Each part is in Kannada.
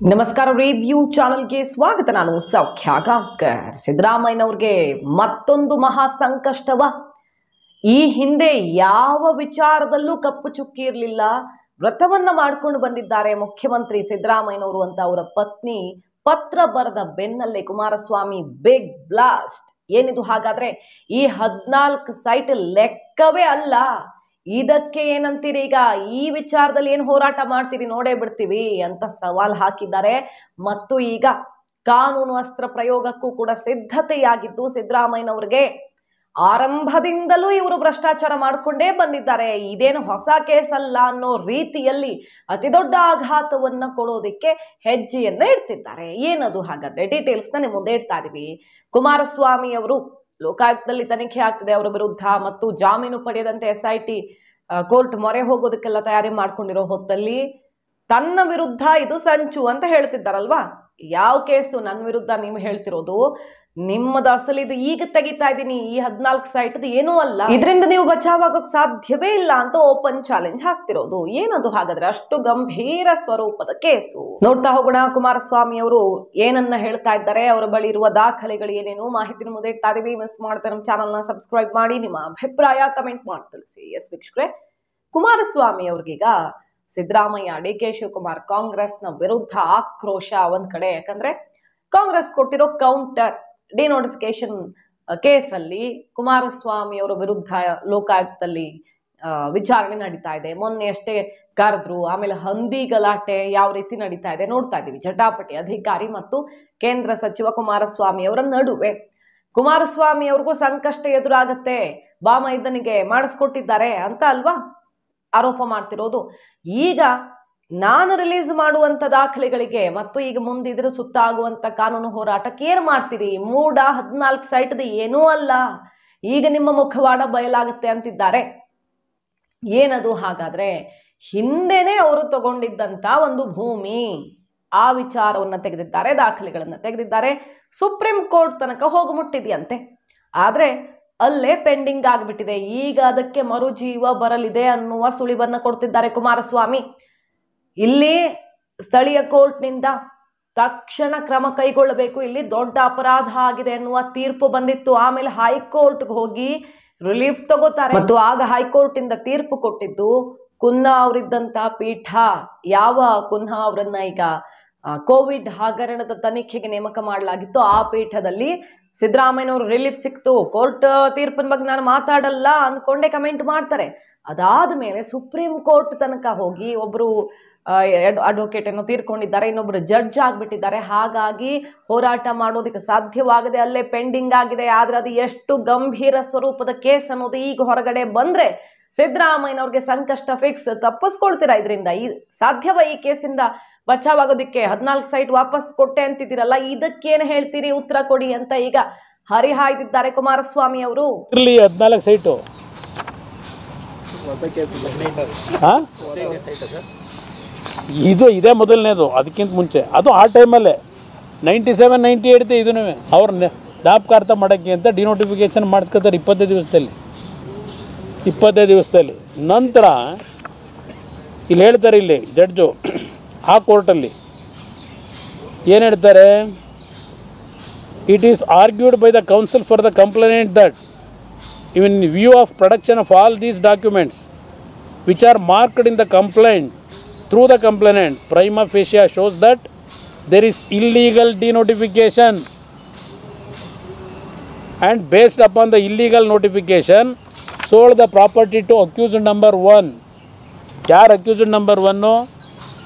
ನಮಸ್ಕಾರ ರಿವ್ಯೂ ಚಾನೆಲ್ಗೆ ಸ್ವಾಗತ. ನಾನು ಸೌಖ್ಯ ಗಾಂವ್ಕರ್. ಸಿದ್ದರಾಮಯ್ಯನವ್ರಿಗೆ ಮತ್ತೊಂದು ಮಹಾ ಸಂಕಷ್ಟವ. ಈ ಹಿಂದೆ ಯಾವ ವಿಚಾರದಲ್ಲೂ ಕಪ್ಪು ಚುಕ್ಕಿ ಇರಲಿಲ್ಲ. ವ್ರತವನ್ನ ಮಾಡ್ಕೊಂಡು ಬಂದಿದ್ದಾರೆ ಮುಖ್ಯಮಂತ್ರಿ ಸಿದ್ದರಾಮಯ್ಯನವರು ಅಂತ ಅವರ ಪತ್ನಿ ಪತ್ರ ಬರೆದ ಬೆನ್ನಲ್ಲೇ ಕುಮಾರಸ್ವಾಮಿ ಬಿಗ್ ಬ್ಲಾಸ್ಟ್. ಏನಿದು ಹಾಗಾದ್ರೆ? ಈ 14 ಸೈಟ್ ಲೆಕ್ಕವೇ ಅಲ್ಲ. ಇದಕ್ಕೆ ಏನಂತೀರಿ? ಈಗ ಈ ವಿಚಾರದಲ್ಲಿ ಏನು ಹೋರಾಟ ಮಾಡ್ತೀರಿ ನೋಡೇ ಬಿಡ್ತೀವಿ ಅಂತ ಸವಾಲ್ ಹಾಕಿದ್ದಾರೆ. ಮತ್ತು ಈಗ ಕಾನೂನು ಅಸ್ತ್ರ ಪ್ರಯೋಗಕ್ಕೂ ಕೂಡ ಸಿದ್ಧತೆಯಾಗಿದ್ದು ಸಿದ್ದರಾಮಯ್ಯನವರಿಗೆ ಆರಂಭದಿಂದಲೂ ಇವರು ಭ್ರಷ್ಟಾಚಾರ ಮಾಡಿಕೊಂಡೇ ಬಂದಿದ್ದಾರೆ. ಇದೇನು ಹೊಸ ಕೇಸ್ ಅಲ್ಲ ಅನ್ನೋ ರೀತಿಯಲ್ಲಿ ಅತಿ ದೊಡ್ಡ ಆಘಾತವನ್ನ ಕೊಡೋದಿಕ್ಕೆ ಹೆಜ್ಜೆಯನ್ನ ಇಡ್ತಿದ್ದಾರೆ. ಏನದು ಹಾಗಾದ್ರೆ? ಡೀಟೇಲ್ಸ್ ನಿಮ್ಮ ಮುಂದೆ ಇಡ್ತಾ ಇದೀವಿ. ಕುಮಾರಸ್ವಾಮಿ ಅವರು ಲೋಕಾಯುಕ್ತದಲ್ಲಿ ತನಿಖೆ ಆಗ್ತಿದೆ ಅವರ ವಿರುದ್ಧ, ಮತ್ತು ಜಾಮೀನು ಪಡೆಯದಂತೆ SIT ಕೋರ್ಟ್ ಮೊರೆ ಹೋಗೋದಕ್ಕೆಲ್ಲ ತಯಾರಿ ಮಾಡ್ಕೊಂಡಿರೋ ಹೊತ್ತಲ್ಲಿ ತನ್ನ ವಿರುದ್ಧ ಇದು ಸಂಚು ಅಂತ ಹೇಳ್ತಿದ್ದಾರಲ್ವಾ. ಯಾವ ಕೇಸು ನನ್ನ ವಿರುದ್ಧ ನೀವು ಹೇಳ್ತಿರೋದು? ನಿಮ್ಮದು ಅಸಲು ಇದು ಈಗ ತೆಗಿತಾ ಇದ್ದೀನಿ. ಈ 14 ಸೈಟ್ದು ಏನೂ ಅಲ್ಲ, ಇದರಿಂದ ನೀವು ಬಚಾವಾಗೋಕ್ ಸಾಧ್ಯವೇ ಇಲ್ಲ ಅಂತ ಓಪನ್ ಚಾಲೆಂಜ್ ಹಾಕ್ತಿರೋದು. ಏನದು ಹಾಗಾದ್ರೆ? ಅಷ್ಟು ಗಂಭೀರ ಸ್ವರೂಪದ ಕೇಸು. ನೋಡ್ತಾ ಹೋಗೋಣ ಕುಮಾರಸ್ವಾಮಿ ಅವರು ಏನನ್ನ ಹೇಳ್ತಾ ಇದ್ದಾರೆ, ಅವರ ಬಳಿ ಇರುವ ದಾಖಲೆಗಳು ಏನೇನು, ಮಾಹಿತಿ ಮುಂದೆ ಇಡ್ತಾ ಇದೀವಿ. ಮಿಸ್ ಮಾಡ್ತಾರೆ ನಮ್ಮ ಚಾನಲ್ನ ಸಬ್ಸ್ಕ್ರೈಬ್ ಮಾಡಿ, ನಿಮ್ಮ ಅಭಿಪ್ರಾಯ ಕಮೆಂಟ್ ಮಾಡಿ ತಿಳಿಸಿ. ಎಸ್ ವೀಕ್ಷಕರೇ, ಕುಮಾರಸ್ವಾಮಿ ಅವ್ರಿಗೀಗ ಸಿದ್ದರಾಮಯ್ಯ, DK ಶಿವಕುಮಾರ್ ಕಾಂಗ್ರೆಸ್ನ ವಿರುದ್ಧ ಆಕ್ರೋಶ ಒಂದ್ ಕಡೆ. ಯಾಕಂದ್ರೆ ಕಾಂಗ್ರೆಸ್ ಕೊಟ್ಟಿರೋ ಕೌಂಟರ್ ಡಿನೋಟಿಫಿಕೇಶನ್ ಕೇಸಲ್ಲಿ ಕುಮಾರಸ್ವಾಮಿ ಅವರ ವಿರುದ್ಧ ಲೋಕಾಯುಕ್ತದಲ್ಲಿ ವಿಚಾರಣೆ ನಡೀತಾ ಇದೆ. ಮೊನ್ನೆ ಅಷ್ಟೇ ಕರೆದ್ರು. ಆಮೇಲೆ ಹಂದಿ ಗಲಾಟೆ ಯಾವ ರೀತಿ ನಡೀತಾ ಇದೆ ನೋಡ್ತಾ ಇದೀವಿ. ಜಟಾಪಟಿ ಅಧಿಕಾರಿ ಮತ್ತು ಕೇಂದ್ರ ಸಚಿವ ಕುಮಾರಸ್ವಾಮಿ ಅವರ ನಡುವೆ. ಕುಮಾರಸ್ವಾಮಿ ಅವ್ರಿಗೂ ಸಂಕಷ್ಟ ಎದುರಾಗತ್ತೆ, ಬಾಮೈದನಿಗೆ ಮಾಡಿಸ್ಕೊಟ್ಟಿದ್ದಾರೆ ಅಂತ ಅಲ್ವಾ ಆರೋಪ ಮಾಡ್ತಿರೋದು. ಈಗ ನಾನು ರಿಲೀಸ್ ಮಾಡುವಂತ ದಾಖಲೆಗಳಿಗೆ ಮತ್ತು ಈಗ ಮುಂದೆ ಇದ್ರ ಸುತ್ತ ಆಗುವಂತ ಕಾನೂನು ಹೋರಾಟಕ್ಕೆ ಏನ್ ಮಾಡ್ತೀರಿ? ಮೂಡ 14 ಸೈಟ್ದು ಏನೂ ಅಲ್ಲ, ಈಗ ನಿಮ್ಮ ಮುಖವಾಡ ಬಯಲಾಗುತ್ತೆ ಅಂತಿದ್ದಾರೆ. ಏನದು ಹಾಗಾದ್ರೆ? ಹಿಂದೆನೆ ಅವರು ತಗೊಂಡಿದ್ದಂತ ಒಂದು ಭೂಮಿ, ಆ ವಿಚಾರವನ್ನ ತೆಗೆದಿದ್ದಾರೆ, ದಾಖಲೆಗಳನ್ನ ತೆಗೆದಿದ್ದಾರೆ. ಸುಪ್ರೀಂ ಕೋರ್ಟ್ ತನಕ ಹೋಗಿ ಮುಟ್ಟಿದೆಯಂತೆ. ಆದ್ರೆ ಅಲ್ಲೇ ಪೆಂಡಿಂಗ್ ಆಗಿಬಿಟ್ಟಿದೆ. ಈಗ ಅದಕ್ಕೆ ಮರುಜೀವ ಬರಲಿದೆ ಅನ್ನುವ ಸುಳಿವನ್ನ ಕೊಡ್ತಿದ್ದಾರೆ ಕುಮಾರಸ್ವಾಮಿ. ಇಲ್ಲಿ ಸ್ಥಳೀಯ ಕೋರ್ಟ್ನಿಂದ ತಕ್ಷಣ ಕ್ರಮ ಕೈಗೊಳ್ಳಬೇಕು, ಇಲ್ಲಿ ದೊಡ್ಡ ಅಪರಾಧ ಆಗಿದೆ ಅನ್ನುವ ತೀರ್ಪು ಬಂದಿತ್ತು. ಆಮೇಲೆ ಹೈಕೋರ್ಟ್ಗೆ ಹೋಗಿ ರಿಲೀಫ್ ತಗೋತಾರೆ. ಮತ್ತು ಆಗ ಹೈಕೋರ್ಟ್ ಇಂದ ತೀರ್ಪು ಕೊಟ್ಟಿದ್ದು ಕುನ್ನಾ ಅವರಿದ್ದಂತ ಪೀಠ. ಯಾವ ಕುನ್ನಾ ಅವರನ್ನ ಈಗ ಕೋವಿಡ್ ಹಗರಣದ ತನಿಖೆಗೆ ನೇಮಕ ಮಾಡಲಾಗಿತ್ತು, ಆ ಪೀಠದಲ್ಲಿ ಸಿದ್ದರಾಮಯ್ಯನವರು ರಿಲೀಫ್ ಸಿಕ್ತು. ಕೋರ್ಟ್ ತೀರ್ಪಿನ ಬಗ್ಗೆ ನಾನು ಮಾತಾಡಲ್ಲ ಅಂದ್ಕೊಂಡೆ ಕಮೆಂಟ್ ಮಾಡ್ತಾರೆ. ಅದಾದ ಮೇಲೆ ಸುಪ್ರೀಂ ಕೋರ್ಟ್ ತನಕ ಹೋಗಿ ಒಬ್ರು ಅಡ್ವೊಕೇಟ್ ಅನ್ನು ತೀರ್ಕೊಂಡಿದ್ದಾರೆ, ಇನ್ನೊಬ್ರು ಜಡ್ಜ್ ಆಗ್ಬಿಟ್ಟಿದ್ದಾರೆ. ಹಾಗಾಗಿ ಹೋರಾಟ ಮಾಡೋದಕ್ಕೆ ಸಾಧ್ಯವಾಗದೆ ಅಲ್ಲೇ ಪೆಂಡಿಂಗ್ ಆಗಿದೆ. ಆದ್ರೆ ಅದು ಎಷ್ಟು ಗಂಭೀರ ಸ್ವರೂಪದ ಕೇಸ್ ಅನ್ನೋದು ಈಗ ಹೊರಗಡೆ ಬಂದ್ರೆ ಸಿದ್ದರಾಮಯ್ಯನವ್ರಿಗೆ ಸಂಕಷ್ಟ ಫಿಕ್ಸ್. ತಪ್ಪಿಸ್ಕೊಳ್ತೀರಾ ಇದರಿಂದ? ಈ ಸಾಧ್ಯವ ಈ ಕೇಸಿಂದ ಬಚಾವಾಗೋದಿಕ್ಕೆ? 14 ಸೈಟ್ ವಾಪಸ್ ಕೊಟ್ಟೆ ಅಂತಿದ್ದೀರಲ್ಲ, ಇದಕ್ಕೇನು ಹೇಳ್ತೀರಿ? ಉತ್ತರ ಕೊಡಿ ಅಂತ ಈಗ ಹರಿಹಾಯ್ದಿದ್ದಾರೆ ಕುಮಾರಸ್ವಾಮಿ ಅವರು. 14 ಸೈಟು ಇದು ಇದೇ ಮೊದಲನೇದು. ಅದಕ್ಕಿಂತ ಮುಂಚೆ ಅದು ಆ ಟೈಮಲ್ಲೇ 97, 98 ಇದೂ ಅವ್ರ ಜ್ಞಾಪಕಾರ್ಥ ಮಾಡೋಕ್ಕೆ ಅಂತ ಡಿನೋಟಿಫಿಕೇಶನ್ ಮಾಡಿಸ್ಕೊತಾರೆ 25 ದಿವಸದಲ್ಲಿ. ನಂತರ ಇಲ್ಲಿ ಹೇಳ್ತಾರೆ, ಇಲ್ಲಿ ಜಡ್ಜು ಆ ಕೋರ್ಟಲ್ಲಿ ಏನು ಹೇಳ್ತಾರೆ? It is argued by the counsel for the complainant that in view of production of all these documents which are marked in the complaint through the complainant, prima facie shows that there is illegal denotification, and based upon the illegal notification sold the property to accused number 1. ಯಾರು accused number 1?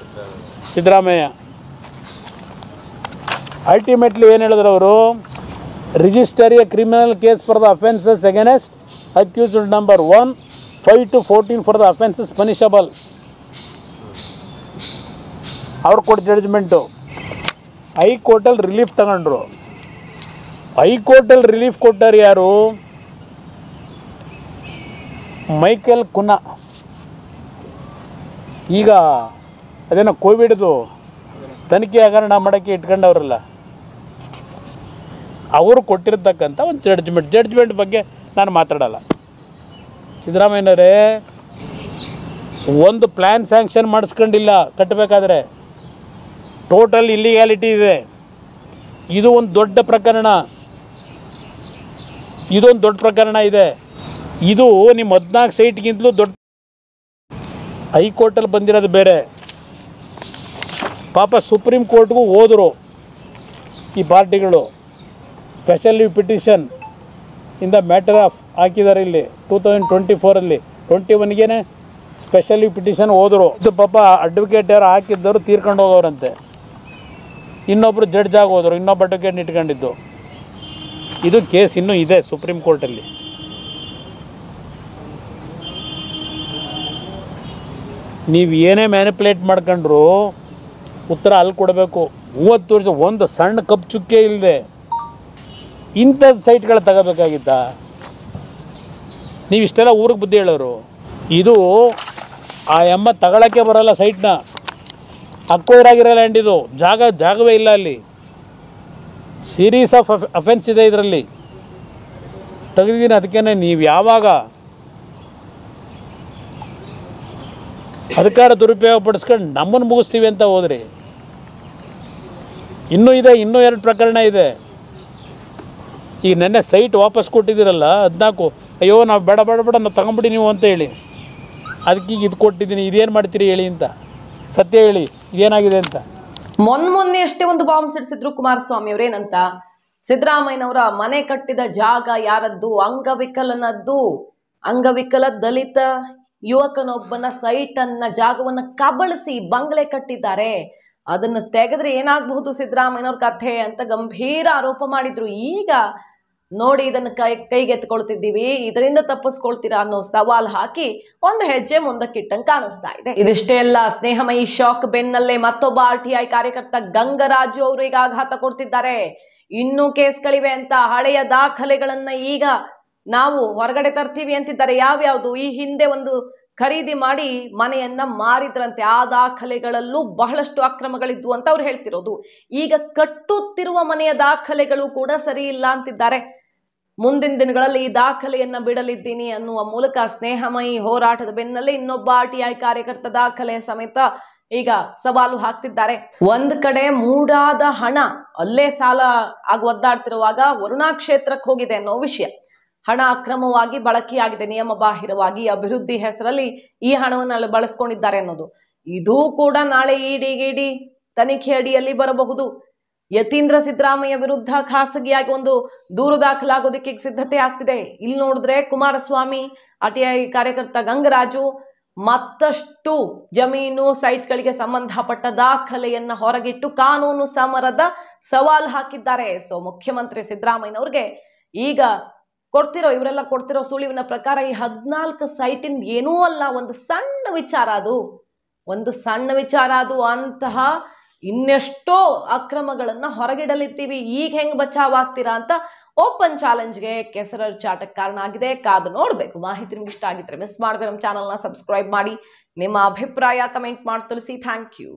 ಸಿದ್ದರಾಮಯ್ಯ. ಅಲ್ಟಿಮೇಟ್ಲಿ ಏನು ಹೇಳಿದ್ರು ಅವರು? Register a criminal case for the offences against accused number 1, 5 to 14 for the offences punishable. ಅವ್ರು ಕೊಟ್ಟ ಜಡ್ಜ್ಮೆಂಟು ಹೈಕೋರ್ಟಲ್ಲಿ ರಿಲೀಫ್ ತಗೊಂಡ್ರು. ಹೈಕೋರ್ಟಲ್ಲಿ ರಿಲೀಫ್ ಕೊಟ್ಟರು ಯಾರು? Michael Cunha. ಈಗ ಅದೇನೋ ಕೋವಿಡ್ದು ತನಿಖೆ ಹಗರಣ ಮಾಡೋಕ್ಕೆ ಇಟ್ಕೊಂಡವ್ರಲ್ಲ, ಅವರು ಕೊಟ್ಟಿರ್ತಕ್ಕಂಥ ಒಂದು ಜಡ್ಜ್ಮೆಂಟ್ ಬಗ್ಗೆ ನಾನು ಮಾತಾಡಲ್ಲ. ಸಿದ್ದರಾಮಯ್ಯನವರೇ, ಒಂದು ಪ್ಲ್ಯಾನ್ ಸ್ಯಾಂಕ್ಷನ್ ಮಾಡಿಸ್ಕೊಂಡಿಲ್ಲ ಕಟ್ಟಬೇಕಾದ್ರೆ. ಟೋಟಲ್ ಇಲ್ಲಿಗ್ಯಾಲಿಟಿ ಇದೆ. ಇದು ಒಂದು ದೊಡ್ಡ ಪ್ರಕರಣ, ಇದೊಂದು ದೊಡ್ಡ ಪ್ರಕರಣ ಇದೆ. ಇದು ನಿಮ್ಮ 14 ಸೈಟ್ಗಿಂತಲೂ ದೊಡ್ಡ. ಹೈಕೋರ್ಟಲ್ಲಿ ಬಂದಿರೋದು ಬೇರೆ. ಪಾಪ ಸುಪ್ರೀಂ ಕೋರ್ಟ್ಗೂ ಹೋದರು ಈ ಪಾರ್ಟಿಗಳು. Special petition in the matter of ಹಾಕಿದ್ದಾರೆ ಇಲ್ಲಿ 2024 21ಗೆ ಸ್ಪೆಷಲ್ ಪಿಟಿಷನ್ ಹೋದರು. ಇದು ಪಾಪ ಅಡ್ವೊಕೇಟ್ ಯಾರು ಹಾಕಿದ್ದವರು ತೀರ್ಕೊಂಡು ಹೋಗೋರಂತೆ. ಇನ್ನೊಬ್ಬರು ಜಡ್ಜ್ ಆಗಿ ಹೋದರು, ಇನ್ನೊಬ್ಬ ಅಡ್ವೊಕೇಟ್ ಇಟ್ಕೊಂಡಿದ್ದು. ಇದು ಕೇಸ್ ಇನ್ನೂ ಇದೆ ಸುಪ್ರೀಂ ಕೋರ್ಟಲ್ಲಿ. ನೀವು ಏನೇ ಮ್ಯಾನಿಪ್ಯುಲೇಟ್ ಮಾಡ್ಕೊಂಡ್ರು ಉತ್ತರ ಅಲ್ಲಿ ಕೊಡಬೇಕು. 30 ವರ್ಷ ಒಂದು ಸಣ್ಣ ಕಪ್ ಚುಕ್ಕೆ ಇಲ್ಲದೆ ಇಂಥದ್ದು ಸೈಟ್ಗಳು ತಗೋಬೇಕಾಗಿತ್ತ? ನೀವು ಇಷ್ಟೆಲ್ಲ ಊರಿಗೆ ಬುದ್ಧಿ ಹೇಳೋರು. ಇದು ಆ ಎಮ್ಮ ತಗೊಳ್ಳೋಕ್ಕೆ ಬರೋಲ್ಲ ಸೈಟ್ನ. ಅಕ್ವೈರಾಗಿರೋ ಲ್ಯಾಂಡ್ ಇದು. ಜಾಗವೇ ಇಲ್ಲ ಅಲ್ಲಿ. ಸೀರೀಸ್ ಆಫ್ ಅಫೆನ್ಸ್ ಇದೆ ಇದರಲ್ಲಿ. ತೆಗೆದಿದ್ದೀನಿ. ಅದಕ್ಕೇ ನೀವು ಯಾವಾಗ ಅಧಿಕಾರ ದುರುಪಯೋಗ ಪಡಿಸ್ಕೊಂಡು ನಮ್ಮನ್ನು ಮುಗಿಸ್ತೀವಿ ಅಂತ ಹೋದ್ರಿ. ಇನ್ನೂ ಇದೆ, ಇನ್ನೂ 2 ಪ್ರಕರಣ ಇದೆ. ಈಗ ನೆನ್ನೆ ಸೈಟ್ ವಾಪಸ್ ಕೊಟ್ಟಿದ್ದೀರಲ್ಲ 14. ಅಯ್ಯೋ ನಾವು ಬೇಡ ನಾವು ತಗೊಂಬಿಡಿ ನೀವು ಅಂತ ಹೇಳಿ ಅದಕ್ಕೀಗ ಇದು ಕೊಟ್ಟಿದ್ದೀನಿ. ಇದೇನು ಮಾಡ್ತೀರಿ ಹೇಳಿ ಅಂತ. ಸತ್ಯ ಹೇಳಿ, ಇದೇನಾಗಿದೆ ಅಂತ. ಮೊನ್ನೆ ಅಷ್ಟೇ ಒಂದು ಬಾಂಬ್ ಸಿಡಿಸಿದ್ರು ಕುಮಾರಸ್ವಾಮಿ ಅವರೇನಂತ, ಸಿದ್ದರಾಮಯ್ಯನವರ ಮನೆ ಕಟ್ಟಿದ ಜಾಗ ಯಾರದ್ದು? ಅಂಗವಿಕಲನದ್ದು. ಅಂಗವಿಕಲ ದಲಿತ ಯುವಕನೊಬ್ಬನ ಸೈಟನ್ನ ಜಾಗವನ್ನ ಕಬಳಿಸಿ ಬಂಗ್ಲೆ ಕಟ್ಟಿದ್ದಾರೆ. ಅದನ್ನು ತೆಗೆದ್ರೆ ಏನಾಗಬಹುದು ಸಿದ್ದರಾಮಯ್ಯನವ್ರ ಕಥೆ ಅಂತ ಗಂಭೀರ ಆರೋಪ ಮಾಡಿದ್ರು. ಈಗ ನೋಡಿ ಇದನ್ನು ಕೈಗೆತ್ಕೊಳ್ತಿದ್ದೀವಿ, ಇದರಿಂದ ತಪ್ಪಿಸ್ಕೊಳ್ತೀರಾ ಅನ್ನೋ ಸವಾಲ್ ಹಾಕಿ ಒಂದು ಹೆಜ್ಜೆ ಮುಂದಕ್ಕಿಟ್ಟಂಗೆ ಕಾಣಿಸ್ತಾ ಇದೆ. ಇದಿಷ್ಟೇ ಅಲ್ಲ, ಸ್ನೇಹಮಯಿ ಶಾಕ್ ಬೆನ್ನಲ್ಲೇ ಮತ್ತೊಬ್ಬ RTI ಕಾರ್ಯಕರ್ತ ಗಂಗರಾಜು ಅವರು ಈಗ ಆಘಾತ ಕೊಡ್ತಿದ್ದಾರೆ. ಇನ್ನೂ ಕೇಸ್ಗಳಿವೆ ಅಂತ ಹಳೆಯ ದಾಖಲೆಗಳನ್ನ ಈಗ ನಾವು ಹೊರಗಡೆ ತರ್ತೀವಿ ಅಂತಿದ್ದಾರೆ. ಯಾವ್ಯಾವುದು? ಈ ಹಿಂದೆ ಒಂದು ಖರೀದಿ ಮಾಡಿ ಮನೆಯನ್ನ ಮಾರಿದ್ರಂತೆ. ಆ ದಾಖಲೆಗಳಲ್ಲೂ ಬಹಳಷ್ಟು ಅಕ್ರಮಗಳಿದ್ವು ಅಂತ ಅವ್ರು ಹೇಳ್ತಿರೋದು. ಈಗ ಕಟ್ಟುತ್ತಿರುವ ಮನೆಯ ದಾಖಲೆಗಳು ಕೂಡ ಸರಿ ಇಲ್ಲ ಅಂತಿದ್ದಾರೆ. ಮುಂದಿನ ದಿನಗಳಲ್ಲಿ ಈ ದಾಖಲೆಯನ್ನ ಬಿಡಲಿದ್ದೀನಿ ಅನ್ನುವ ಮೂಲಕ ಸ್ನೇಹಮಯಿ ಹೋರಾಟದ ಬೆನ್ನಲ್ಲೇ ಇನ್ನೊಬ್ಬ RTI ಕಾರ್ಯಕರ್ತ ದಾಖಲೆ ಸಮೇತ ಈಗ ಸವಾಲು ಹಾಕ್ತಿದ್ದಾರೆ. ಒಂದ್ ಕಡೆ ಮೂಡಾದ ಹಣ ಅಲ್ಲೇ ಸಾಲ ಆಗಿ ಒದ್ದಾಡ್ತಿರುವಾಗ ವರುಣಾ ಕ್ಷೇತ್ರಕ್ಕೆ ಹೋಗಿದೆ ಅನ್ನೋ ವಿಷಯ. ಹಣ ಅಕ್ರಮವಾಗಿ ಬಳಕೆಯಾಗಿದೆ, ನಿಯಮ ಬಾಹಿರವಾಗಿ ಅಭಿವೃದ್ಧಿ ಹೆಸರಲ್ಲಿ ಈ ಹಣವನ್ನು ಬಳಸ್ಕೊಂಡಿದ್ದಾರೆ ಅನ್ನೋದು. ಇದು ಕೂಡ ನಾಳೆ ಇಡಿ ತನಿಖೆ ಅಡಿಯಲ್ಲಿ ಬರಬಹುದು. ಯತೀಂದ್ರ ಸಿದ್ದರಾಮಯ್ಯ ವಿರುದ್ಧ ಖಾಸಗಿಯಾಗಿ ಒಂದು ದೂರು ದಾಖಲಾಗೋದಕ್ಕೆ ಸಿದ್ಧತೆ ಆಗ್ತಿದೆ. ಇಲ್ಲಿ ನೋಡಿದ್ರೆ ಕುಮಾರಸ್ವಾಮಿ, RTI ಕಾರ್ಯಕರ್ತ ಗಂಗರಾಜು ಮತ್ತಷ್ಟು ಜಮೀನು ಸೈಟ್ಗಳಿಗೆ ಸಂಬಂಧಪಟ್ಟ ದಾಖಲೆಯನ್ನ ಹೊರಗಿಟ್ಟು ಕಾನೂನು ಸಮರದ ಸವಾಲ್ ಹಾಕಿದ್ದಾರೆ. ಸೊ ಮುಖ್ಯಮಂತ್ರಿ ಸಿದ್ದರಾಮಯ್ಯನವ್ರಿಗೆ ಈಗ ಇವರೆಲ್ಲ ಕೊಡ್ತಿರೋ ಸುಳಿವಿನ ಪ್ರಕಾರ ಈ 14 ಸೈಟಿಂದ ಏನೂ ಅಲ್ಲ, ಒಂದು ಸಣ್ಣ ವಿಚಾರ ಅದು. ಅಂತಹ ಇನ್ನೆಷ್ಟೋ ಅಕ್ರಮಗಳನ್ನ ಹೊರಗಿಡಲಿತ್ತೀವಿ, ಈಗ ಹೆಂಗ್ ಬಚಾವಾಗ್ತೀರಾ ಅಂತ ಓಪನ್ ಚಾಲೆಂಜ್ಗೆ ಕೆಸರಲ್ಲಿ ಚಾಟಕ್ಕೆ ಕಾರಣ ಆಗಿದೆ. ಕಾದು ನೋಡ್ಬೇಕು. ಮಾಹಿತಿ ನಿಮ್ಗೆ ಇಷ್ಟ ಆಗಿದ್ರೆ ಮಿಸ್ ಮಾಡದೆ ನಮ್ಮ ಚಾನಲ್ನ ಸಬ್ಸ್ಕ್ರೈಬ್ ಮಾಡಿ. ನಿಮ್ಮ ಅಭಿಪ್ರಾಯ ಕಮೆಂಟ್ ಮಾಡಿ ತಿಳಿಸಿ. Thank you.